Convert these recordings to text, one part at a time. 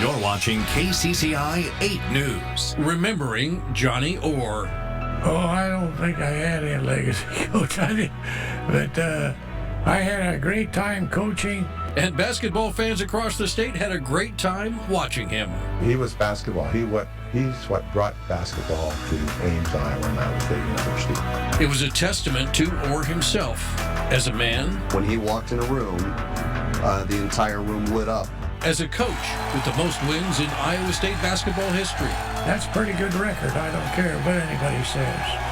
You're watching KCCI 8 News. Remembering Johnny Orr. Oh, I don't think I had any legacy coach. I did, but I had a great time coaching. And basketball fans across the state had a great time watching him. He was basketball. He's what brought basketball to Ames, Iowa, and Iowa State University. It was a testament to Orr himself as a man, when he walked in a room, the entire room lit up. as a coach with the most wins in Iowa State basketball history. That's a pretty good record. I don't care what anybody says.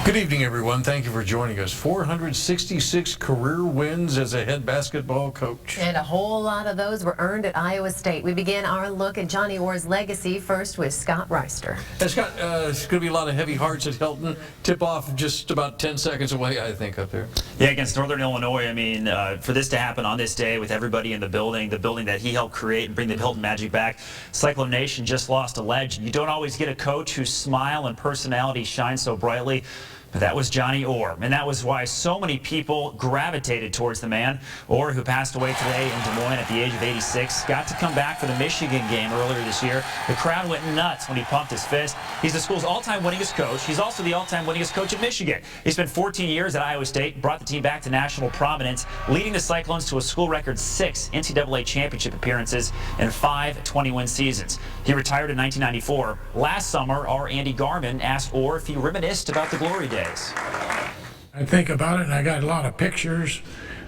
Good evening, everyone. Thank you for joining us. 466 career wins as a head basketball coach. And a whole lot of those were earned at Iowa State. We begin our look at Johnny Orr's legacy first with Scott Reister. Scott, it's going to be a lot of heavy hearts at Hilton. Tip-off just about 10 seconds away, I think, up there. Yeah, against Northern Illinois. I mean, for this to happen on this day with everybody in the building that he helped create and bring the Hilton Magic back, Cyclone Nation just lost a legend. You don't always get a coach whose smile and personality shine so brightly. But that was Johnny Orr, and that was why so many people gravitated towards the man. Orr, who passed away today in Des Moines at the age of 86, got to come back for the Michigan game earlier this year. The crowd went nuts when he pumped his fist. He's the school's all-time winningest coach. He's also the all-time winningest coach at Michigan. He spent 14 years at Iowa State, brought the team back to national prominence, leading the Cyclones to a school record 6 NCAA championship appearances and 5 20-win seasons. He retired in 1994. Last summer, our Andy Garman asked Orr if he reminisced about the glory days. I think about it, and I got a lot of pictures.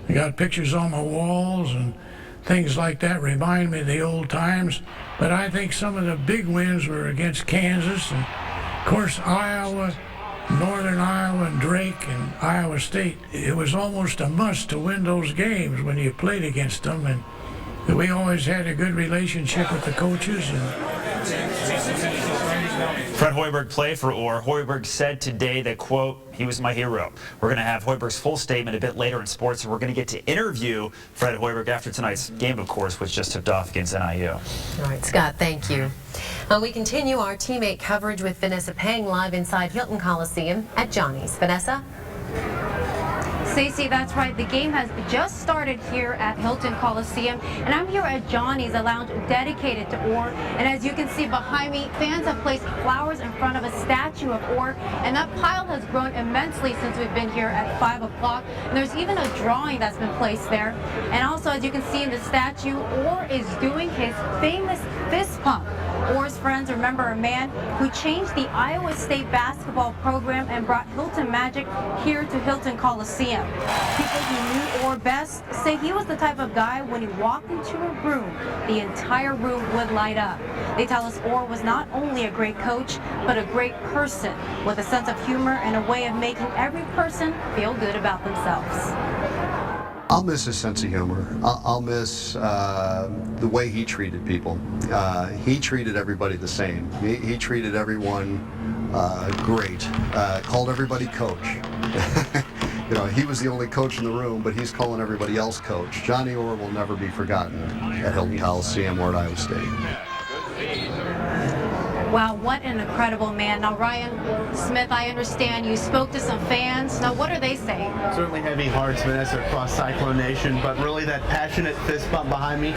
I got pictures on my walls and things like that remind me of the old times. But I think some of the big wins were against Kansas and, of course, Iowa, Northern Iowa, and Drake, and Iowa State. It was almost a must to win those games when you played against them. And we always had a good relationship with the coaches. Fred Hoiberg played for Orr. Hoiberg said today that, quote, he was my hero. We're going to have Hoiberg's full statement a bit later in sports, and we're going to get to interview Fred Hoiberg after tonight's game, of course, which just tipped off against NIU. All right, Scott, thank you. We continue our teammate coverage with Vanessa Pang live inside Hilton Coliseum at Johnny's. Vanessa? Stacey, that's right. The game has just started here at Hilton Coliseum, and I'm here at Johnny's, a lounge dedicated to Orr. And as you can see behind me, fans have placed flowers in front of a statue of Orr, and that pile has grown immensely since we've been here at 5 o'clock. And there's even a drawing that's been placed there. And also, as you can see in the statue, Orr is doing his famous fist pump. Orr's friends remember a man who changed the Iowa State basketball program and brought Hilton Magic here to Hilton Coliseum. People who knew Orr best say he was the type of guy when he walked into a room, the entire room would light up. They tell us Orr was not only a great coach, but a great person with a sense of humor and a way of making every person feel good about themselves. I'll miss his sense of humor. I'll miss the way he treated people. He treated everybody the same. He treated everyone great. Called everybody coach. You know, he was the only coach in the room, but he's calling everybody else coach. Johnny Orr will never be forgotten at Hilton Coliseum or at Iowa State. Wow, what an incredible man. Now, Ryan Smith, I understand you spoke to some fans. Now, what are they saying? Certainly heavy hearts, Vanessa, across Cyclone Nation, but really that passionate fist bump behind me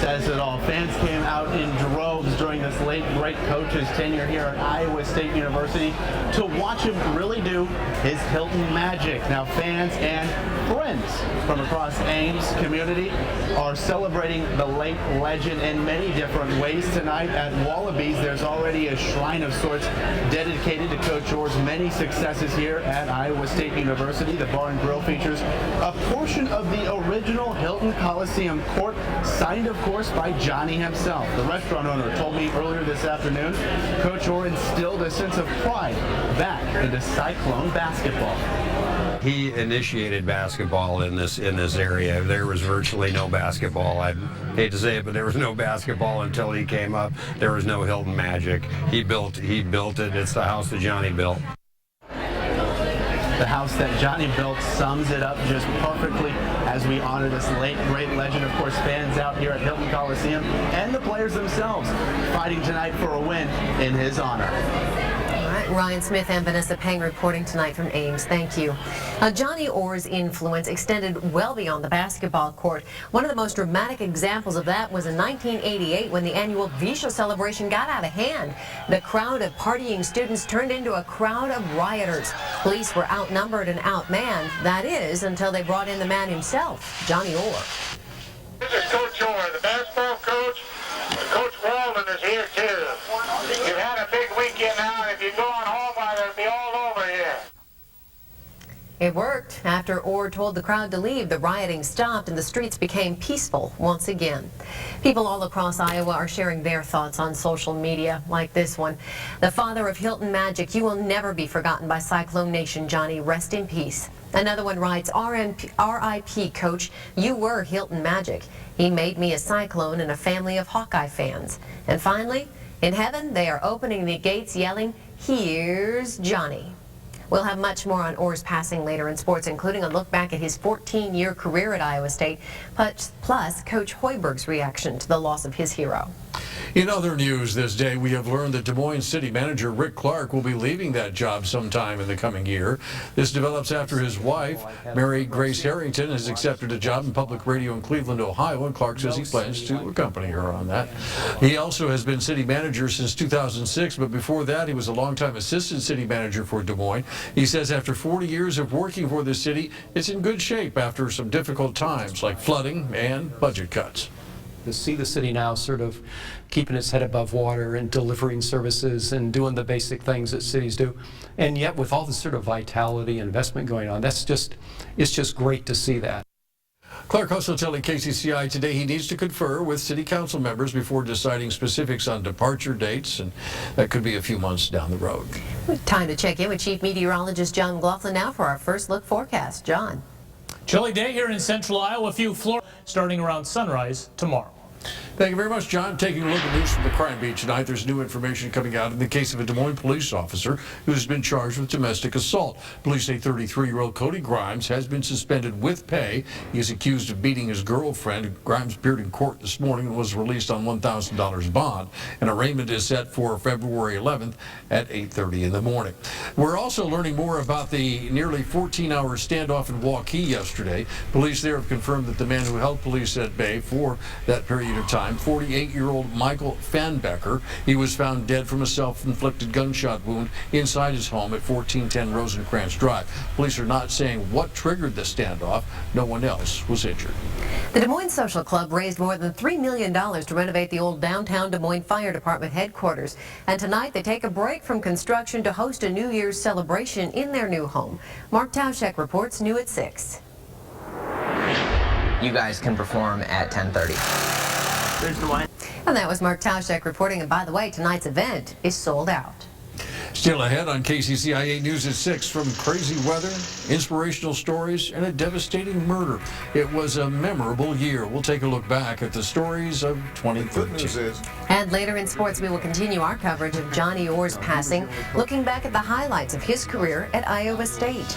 says it all. Fans came out in droves during this late, great coach's tenure here at Iowa State University to watch him really do his Hilton magic. Now, fans and friends from across Ames community are celebrating the late legend in many different ways tonight at Wallabies. There's already a shrine of sorts dedicated to Coach Orr's many successes here at Iowa State University. The bar and grill features a portion of the original Hilton Coliseum court, signed, of course, by Johnny himself. The restaurant owner told me earlier this afternoon Coach Orr instilled a sense of pride back into Cyclone basketball. He initiated basketball in this area. There was virtually no basketball. I hate to say it, but there was no basketball until he came up. There was no Hilton Magic. He built it. It's the house that Johnny built. The house that Johnny built sums it up just perfectly as we honor this late, great legend. Of course, fans out here at Hilton Coliseum and the players themselves fighting tonight for a win in his honor. Ryan Smith and Vanessa Pang reporting tonight from Ames. Thank you. Johnny Orr's influence extended well beyond the basketball court. One of the most dramatic examples of that was in 1988 when the annual V-Show celebration got out of hand. The crowd of partying students turned into a crowd of rioters. Police were outnumbered and outmanned. That is, until they brought in the man himself, Johnny Orr. This is Coach Orr, the basketball coach. Coach Walden is here too. You've had a big weekend now, and if you're going home, they'll be all over here. It worked. After Orr told the crowd to leave, the rioting stopped and the streets became peaceful once again. People all across Iowa are sharing their thoughts on social media, like this one. The father of Hilton Magic, you will never be forgotten by Cyclone Nation, Johnny. Rest in peace. Another one writes, RIP coach, you were Hilton Magic. He made me a Cyclone and a family of Hawkeye fans. And finally, in heaven, they are opening the gates yelling, here's Johnny. We'll have much more on Orr's passing later in sports, including a look back at his 14-year career at Iowa State, plus Coach Hoiberg's reaction to the loss of his hero. In other news this day, we have learned that Des Moines City Manager Rick Clark will be leaving that job sometime in the coming year. This develops after his wife, Mary Grace Harrington, has accepted a job in public radio in Cleveland, Ohio, and Clark says he plans to accompany her on that. He also has been city manager since 2006, but before that, he was a longtime assistant city manager for Des Moines. He says after 40 years of working for the city, it's in good shape after some difficult times like flooding and budget cuts. To see the city now sort of keeping its head above water and delivering services and doing the basic things that cities do, and yet with all this sort of vitality and investment going on, it's just great to see that. Clark also telling KCCI today he needs to confer with city council members before deciding specifics on departure dates, and that could be a few months down the road. Time to check in with Chief Meteorologist John McLaughlin now for our first look forecast. John. Chilly day here in central Iowa, a few floors starting around sunrise tomorrow. Thank you very much, John. Taking a look at news from the crime beat tonight, there's new information coming out in the case of a Des Moines police officer who has been charged with domestic assault. Police say 33-year-old Cody Grimes has been suspended with pay. He is accused of beating his girlfriend. Grimes appeared in court this morning and was released on $1,000 bond. An arraignment is set for February 11th at 8:30 in the morning. We're also learning more about the nearly 14-hour standoff in Waukee yesterday. Police there have confirmed that the man who held police at bay for that period of time, 48-year-old Michael Fanbecker, he was found dead from a self-inflicted gunshot wound inside his home at 1410 Rosencrantz Drive. Police are not saying what triggered the standoff. No one else was injured. The Des Moines Social Club raised more than $3 million to renovate the old downtown Des Moines Fire Department headquarters. And tonight they take a break from construction to host a New Year's celebration in their new home. Mark Tauschek reports, new at 6. You guys can perform at 10:30. And that was Mark Tauschek reporting. And by the way, tonight's event is sold out. Still ahead on KCCI 8 News at 6, from crazy weather, inspirational stories, and a devastating murder. It was a memorable year. We'll take a look back at the stories of 2013. And later in sports, we will continue our coverage of Johnny Orr's passing, looking back at the highlights of his career at Iowa State.